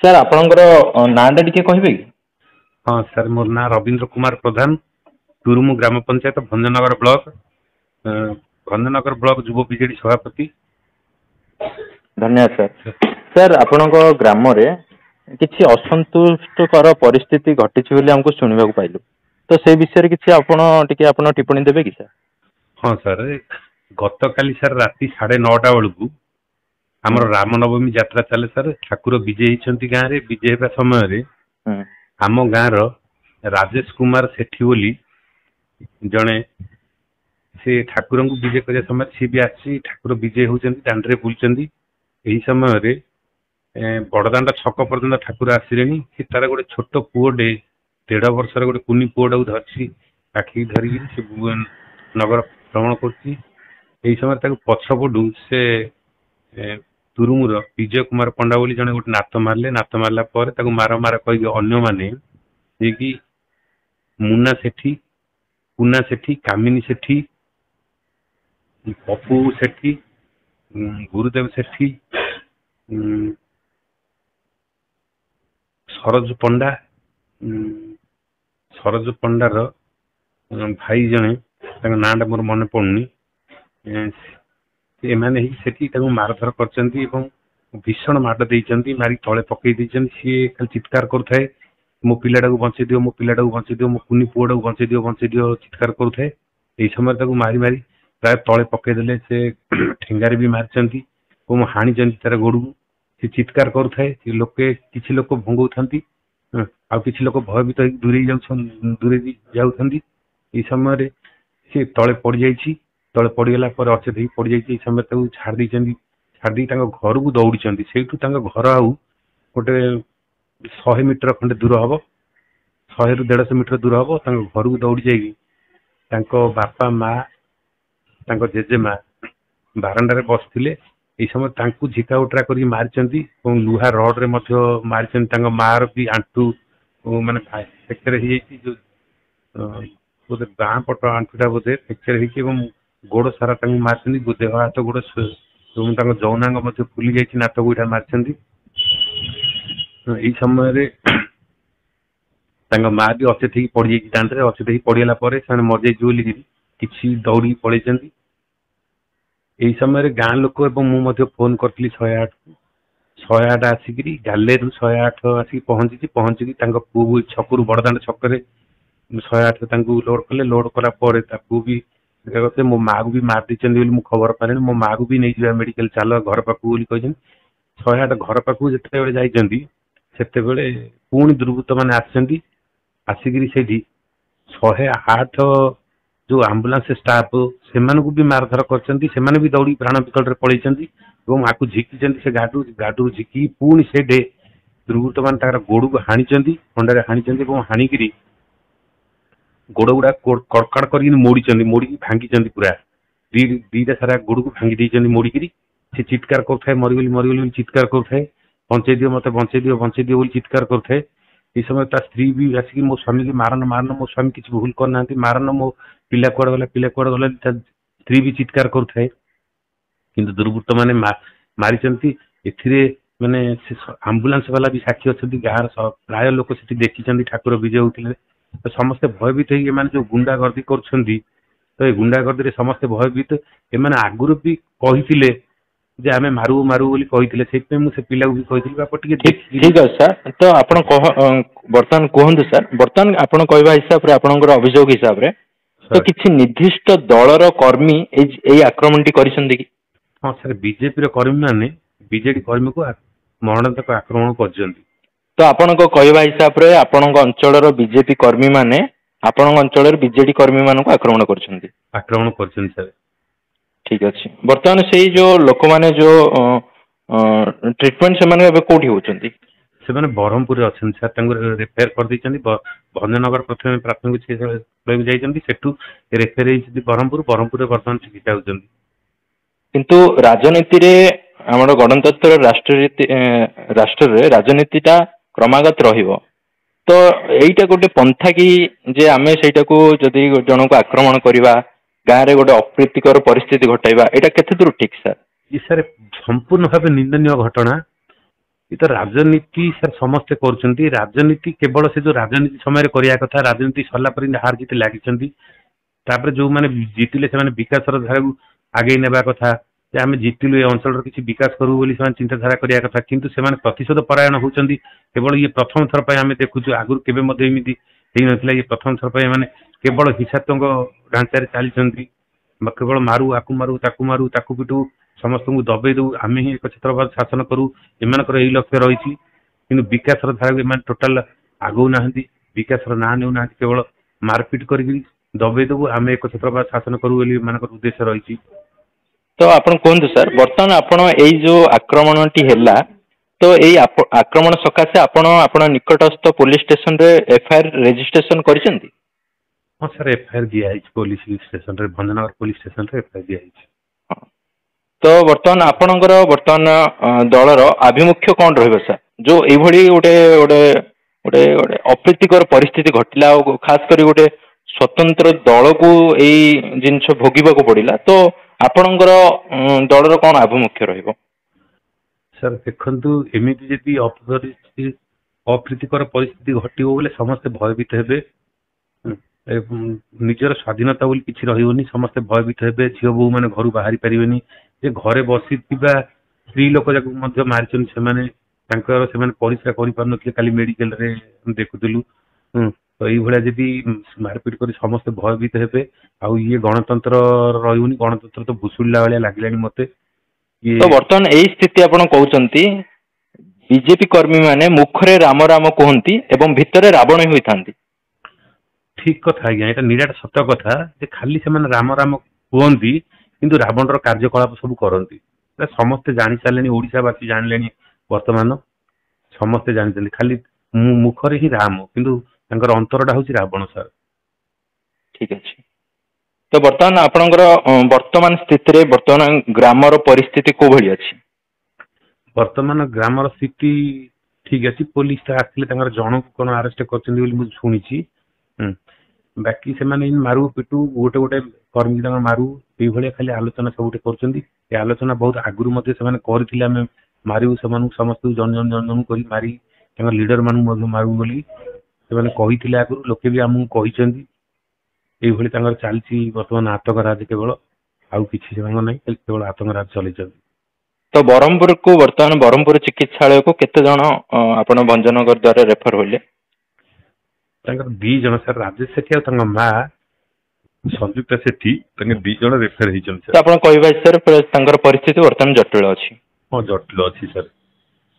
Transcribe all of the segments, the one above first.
Sir ଆପଣଙ୍କର ନାଁଟା ଟିକେ କହିବେ କି? हाँ सर मोर ना रवींद्र कुमार प्रधान तुरुमु ग्राम पंचायत भंजनगर ब्लॉक भंजनगर ब्लॉक युव बीजेडी सभापति। ଧନ୍ୟବାଦ ସାର୍। ସାର୍ ଆପଣଙ୍କ ଗ୍ରାମରେ କିଛି ଅସନ୍ତୁଷ୍ଟକର ପରିସ୍ଥିତି ଘଟିଛି ବୋଲି ଆମକୁ ଶୁଣିବାକୁ ପାଇଲୁ, ତ ସେ ବିଷୟରେ କିଛି ଆପଣ ଟିପ୍ପଣୀ ଦେବେ କି ସାର୍? हाँ सर गत काली सर राति 9:30 बेलू आमर रामनवमी यात्रा चले सर ठाकुर विजय होती गाँव में विजय होगा समय आम गाँव राजेश कुमार सेठी बोली जड़े से ठाकुर को विजय करने समय सी भी आसी ठाकुर विजय होती दाण्डे बुलूं यही समय बड़दाण्ड छक पर्यटन ठाकुर आसिले सी तार गोटे छोट पुओटे 1.5 वर्षर गोटे कुनी पुओटा धरसी आखिक धरिकी नगर भ्रमण कर समय पछपटू से तुरुमुर विजय कुमार पंडा बोली जड़े गोटे नात मारे नात मारला मार मार कह अन्य माने कि मुन्ना सेठी पूना सेठी कामिनी सेठी पप्पू सेठी गुरुदेव सेठी सरोज पंडार भाई जने नाटा मोर मन पड़ुनी एमाने ही मारधर कर भीषण माड़ देती मारी तले पकई सी खाली चित्कार करुए मो पिलाटा को बचे दियो मो पिलाटा को बचे दियो मो कुनी पुओटा को बचे दियो चित्कार करुए यही समय मारी मारी प्राय तले पकईदे से ठेंगारे भी मारी हाणी तार गोड़ को सी चित्कार करुए लोके किसी लोक भंगौ आ किसी लोक भयभीत दूरे जाऊँ समय सी तले पड़ जाइए तले पड़गला अचेत पड़ जाइए समय छाड़ी छाड़ी घर को दौड़ी से घर आउ गोटे 100 मीटर खंडे दूर हम 100 ରୁ 150 मीटर दूर हम घर को दौड़ी जाइए बापा माँ जेजेमा बारंडारे बसते यही समय झिका उटरा कर मारी लुहा रड्रे मारी मार भी आंटू माने फ्रैक्चर हो बोधे बाँ पट आंटूटा बोधे फ्रैक्चर हो गोड़ सारा मारी देह हाथ गोड़ जौनांग फुली जाइए नात गुईटा मारी यही समय माँ भी अचेत पड़ जाइए दाण्डे अचेत पड़गला से मर जाइए कि दौड़ी पलि यही समय गाँ लोक मुझे फोन करी 108 आसिक गालेरू 108 आसिक पहुंची पुओ छकू बड़दाण्ड छक 108 लोड कले लोड कलापर पु भी कहते मो माँ को भी मार दी मुझे खबर पारे मो माँ को भी नहीं जावा मेडिकल चल घर पाखु 108 घर पाखु जिते जाइए पुणी दुर्बृत्त मैंने आसिक 108 जो आंबुलांस स्टाफ से भी मारधर कर भी दौड़ी प्राण विकल पलैंती आपको झिकी से गाडू झिकी पुणी से दुर्बृत्त मान गोड़ को हाणी खंडारे हाणी हाणिकी गोड़ गुड़ा कड़काड़ कर मोड़ी भांगी पूरा दीटा सारा गोड़ को भांगी मोड़िकी से चित्कार करुए मरीगली चित्कार करुए बंचे दियो मत बंचे दियो बोली चित्कार करुए ये समय स्त्री भी आसिक मो स्वामी की मारन मो स्वामी किसी भूल करना मारन मो पिला कुआड़ गला स्त्री भी चित्कार करुए कि दुर्बृत्त मैंने मारी माने आंबुलांस वाला भी साक्षी अच्छा गाँव प्राय लोक से देखी ठाकुर विजय होते तो समस्ते भयभीत हो जो गुंडागर्दी कर गुंडागर्दी समस्ते भयभीत एम आगुरी भी कही जे आमे मारू मारू बोली कही से पिला भी कही आप ठीक है सर तो आप बर्तमान कहतु सर बर्तमान आप हिसाब से आपंकर अभियोग हिसाब से तो किसी निर्दिष्ट दलर कर्मी आक्रमण टी कि हाँ सर बीजेपी कर्मी मैंने बीजेडी कर्मी को मरणांतक आक्रमण कर तो आपण कहवा हिसाब से आपण अंचल बीजेपी कर्मी माने आपण अंचल बीजेडी कर्मी मान आक्रमण कर ठीक अच्छे बर्तमान से जो लोक मैंने जो ट्रिटमेंट से कौटी होती से ब्रह्मपुर अच्छा सर रेफेयर कर भंजनगर प्रथम प्राथमिक चिकित्सा रेफेयर ब्रह्मपुर बर्तमान चिकित्सा होती किंतु राजनीति रे आम गणतंत्र राष्ट्र राजनीतिटा क्रमागत रहिबो तो एटा गोटे पंथा कि जे आमे सेटा को जदि जन को आक्रमण करवा गाँव में गोटे अप्रीतिकर परिस्थिति घटाइबा एटा केते दूर ठीक सर ये सर संपूर्ण भाव निंदनीय घटना ये तो राजनीति सर समस्ते करुँच राजनीति केवल से जो राजनीति समय करिया कथा राजनीति सरला पर हार जीत लगी जो मैंने जीतिले से विकास धारा आगे नेबा कथा आम जीतिलु ए अंचल किसी विकास करू बोली चिंताधारा करिया कथा किंतु से प्रतिशोध परायण होती केवल ये प्रथम थर पर आम देखु आगुरी केवेमती ये प्रथम थर पर मैंने केवल हिंसात्मक ढांचार चली केवल मारू आकु मारू ताकू पिटू समस्त को दबे दू आम ही एक छत्रवाद शासन करू एम लक्ष्य रही कि विकास धारा टोटाल आगौ ना विकास ना नेना केवल मारपिट कर दबे देबू आम एक छत्रवाद शासन करू उद्देश्य रही। तो आपण कहतु सर बर्तमान आपण यही जो आक्रमण टी है तो यही आक्रमण सकाशे आपण निकटस्थ पुलिस स्टेशन रे एफआईआर रजिस्ट्रेशन करिसेंती? हाँ सर एफआईआर दिया है पुलिस स्टेशन रे भंजनगर पुलिस स्टेशन रे एफआईआर दिया है। तो बर्तमान आपणकर बर्तमान दलर आभिमुख्य कौन रहिबो सर जो एभली गोटे गोटे गोटे गोटे अप्रीतिकर परिस्थिति घटिला खास करी गोटे स्वतंत्र दल को यही जिनस भोगवा पड़ा तो आपणकर दलर कौन आभिमुख्य रहिबो? सर देखु एमती जदि अप्रीतिकर परिस्थिति घटो बोले समस्ते भयभीत हेबे निजर स्वाधीनता बोली किसी रही समस्ते भयभीत हेबे झील बो मैंने घर बाहरी पारे घरे बसी स्त्री लोक जाक मारी से परिश्रा कर खाली मेडिकल रे देखुलु तो ये जदि मारपिट कर समस्ते भयभीत हेबे आउ ये गणतंत्र रही गणतंत्र तो भुशुड़ा भाया लगे मत तो बर्तमान यही स्थिति आपन कहउचंती बीजेपी कर्मी माने मुखरे राम राम कहती एवं भितरे रावण होता ठीक कथा आज्ञा ये निराट सत्य कथा खाली से राम राम कहती किंतु रावण कार्यकलाप सब करती समस्ते जानी सारे ओडावासी जानिले वर्तमान समस्ते जानी खाली मुखरे ही राम किंतु अंतरटा हूँ रावण सर। ठीक अच्छे तो बर्तमान आपणकर वर्तमान स्थिति बर्तमान ग्रामर परिस्थिति को भली अछि? वर्तमान ग्रामर स्थिति ठीक अच्छी पुलिस आसते जन को कौन आरेस्ट कर शुणी बाकी से मारू पिटू गोटे गोटे कर्मी मारू ये खाली आलोचना सब कर आलोचना बहुत आगुरी करते मारू से समस्त जन जन जन जन कर मारी लीडर मानू मारू बोली से आगुरी लोके भी आमको कहते चलती बर्तमान आतंकराज केवल आउ किसी ना केवल आतंकराज चल। तो ब्रह्मपुर को बर्तमान ब्रह्मपुर चिकित्सालय को केते जन आपण भंजनगर द्वारा रेफर होले? दी जन सर राजेश सेठी और माँ संयुक्ता सेठी दी जन रेफर होती। आप सर परिस्थिति बर्तमान जटिल अच्छी? हाँ जटिल अच्छी सर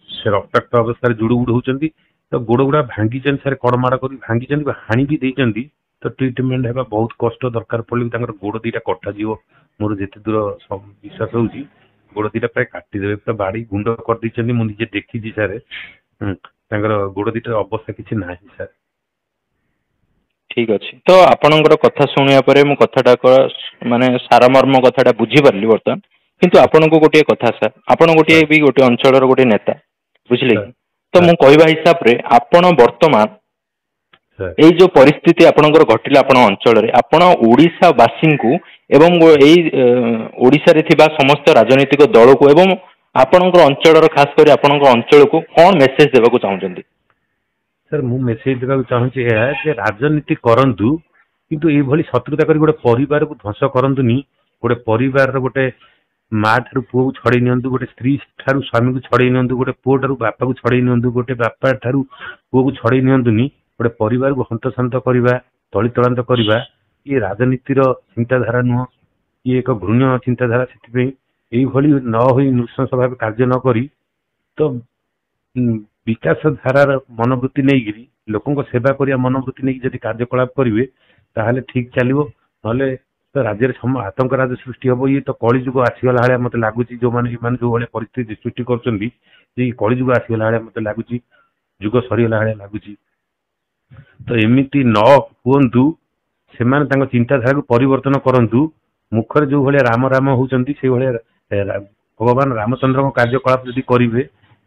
से रक्ताक्त अवस्था जुड़ गुड़ होती तो गोड़ गुड़ा भांगी सर कड़माड़ कर भांगी हाणी भी देती तो ट्रिटमेंट है बहुत कष्ट दरकार पड़े गोड़ दीटा कटा जीव मोर जिते दूर विश्वास हो गोड़ दीटा प्राय काटिदेवे पूरा बाड़ी गुंड कर मुझे देखी सर गोड़ दीटार अवस्था किसी ना सर। ठीक अच्छे तो आपणकर कथा शुणिया परे मु कथाटा माने सारमर्म कथाटा बुझी पारली बर्तमान किंतु आपण को गोटे कथा सर आपण गोटे भी गोटे अंचल गोटे नेता बुझले तो मु कहवा हिसाब रे आपण वर्तमान यही जो परिस्थिति आपणकर घटिला आपण अंचल रे आपण ओडिशा वासी को एवं ओडिशा रे थिबा समस्त राजनीतिक दल को एवं आपणकर अंचल खास कर आपणकर अंचल को कौन मेसेज देबा चाहूचंती? सर मु मेसेज देबा चाहूची है राजनीति करंतु किंतु ए भली शत्रुता करी गोटे परिवार को ध्वंस करंतुनी गोटे परिवार गोटे माँ ठारू पुओ को छड़े नियंतु गोटे स्त्री ठारू स्वामी को छड़े नियंतु गोटे पुओ ठारू बापा को छड़े नियंतु गोटे बापा ठारू पुओ को छड़े नियंतुनी गोटे परिवार को हंतसंत करवा तलितलांत करवा ये राजनीतिर चिंताधारा नुह ये एक घृण्य चिंताधारा से न हो नृशंस भाव कार्य न करी तो विकास धारार मनोवृत्ति नहीं लोकों सेवा करिया मनोवृत्ति नहीं जब कार्यकलाप करेंगे ताहले ठीक चलो ना तो राज्य आतंकराज सृष्टि हम ये तो कलिजुग आसीगला भाया मत लगुच जो मैंने जो भाई परिस्थिति सृष्टि कर कलिजुग आसीगला भाया मत लगुच जुग सरीगला भाया लगुच तो एमती न हुंतु से चिंताधारा को परिवर्तन करूँ मुखर जो भाया राम राम होती से भाया भगवान रामचंद्र कार्यकलाप जदि करेंगे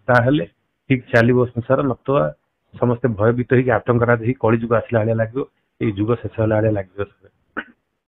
ताहले ठीक चलो संसार नतवा समस्ते भयभीत हो आतंकराज ही कलिजुग आसला भाया लगे जुग शेष होला भाया लगे।